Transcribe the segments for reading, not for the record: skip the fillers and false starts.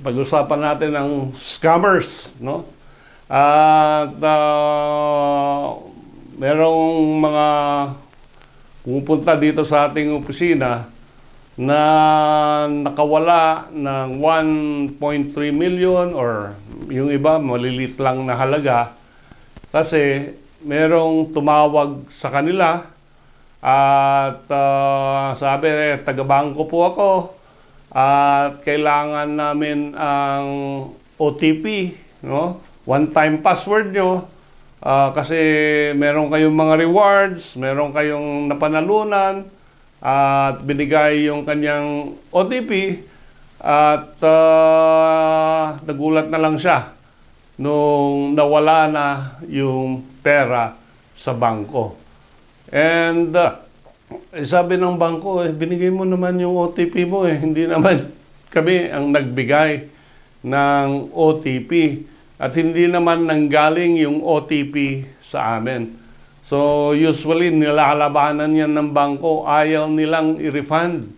pag-usapan natin ang scammers, no? At merong mga pumupunta dito sa ating opisina na nakawala ng 1.3 million or yung iba malilit lang na halaga kasi merong tumawag sa kanila at sabi, taga-bangko po ako at kailangan namin ang OTP, no? One-time password nyo kasi meron kayong mga rewards, meron kayong napanalunan at binigay yung kanyang OTP at nagulat na lang siya nung nawala na yung pera sa bangko. And sabi ng bangko, binigay mo naman yung OTP mo hindi naman kami ang nagbigay ng OTP at hindi naman nanggaling yung OTP sa amin. So usually nilalabanan yan ng bangko, ayaw nilang i-refund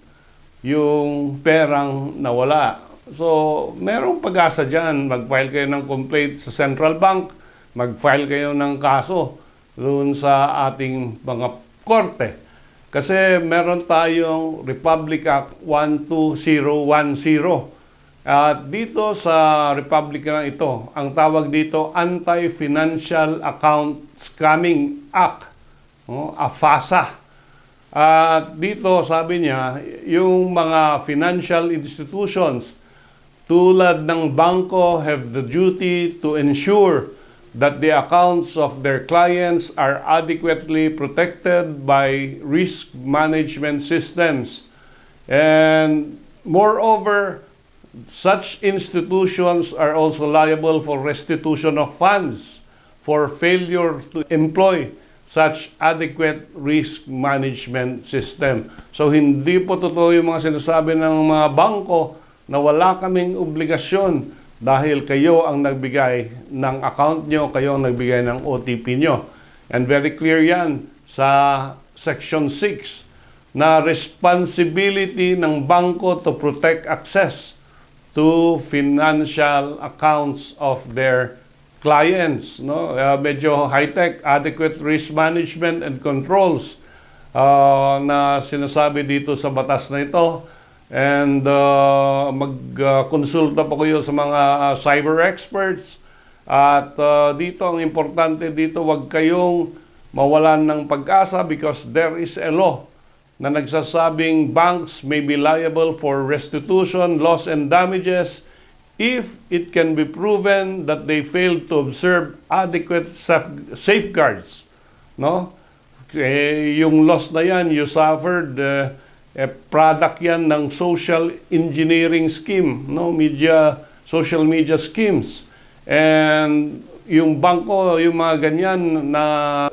yung perang nawala. So merong pag-asa dyan, mag-file kayo ng complaint sa Central Bank, mag-file kayo ng kaso doon sa ating mga korte. Kasi meron tayong Republic Act 12010. At dito sa Republic na ito, ang tawag dito Anti-Financial Account Scamming Act, AFASA. At dito sabi niya, yung mga financial institutions tulad ng bangko have the duty to ensure that the accounts of their clients are adequately protected by risk management systems. And moreover, such institutions are also liable for restitution of funds for failure to employ such adequate risk management system. So hindi po totoo yung mga sinasabi ng mga bangko na wala kaming obligasyon dahil kayo ang nagbigay ng account nyo, kayo ang nagbigay ng OTP nyo. And very clear yan sa Section 6 na responsibility ng bangko to protect access to financial accounts of their clients, no? Medyo high-tech, adequate risk management and controls na sinasabi dito sa batas na ito. And mag-konsulta po kayo sa mga cyber experts. At dito, ang importante dito, huwag kayong mawalan ng pag-asa because there is a law na nagsasabing banks may be liable for restitution, loss, and damages if it can be proven that they failed to observe adequate safeguards. No? Yung loss na yan, you suffered, product yan ng social engineering scheme, no? Social media schemes. And yung bangko, yung mga ganyan na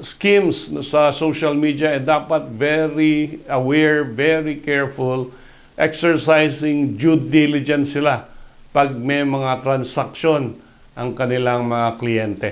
schemes sa social media, dapat very aware, very careful, exercising due diligence sila pag may mga transaksyon ang kanilang mga kliyente.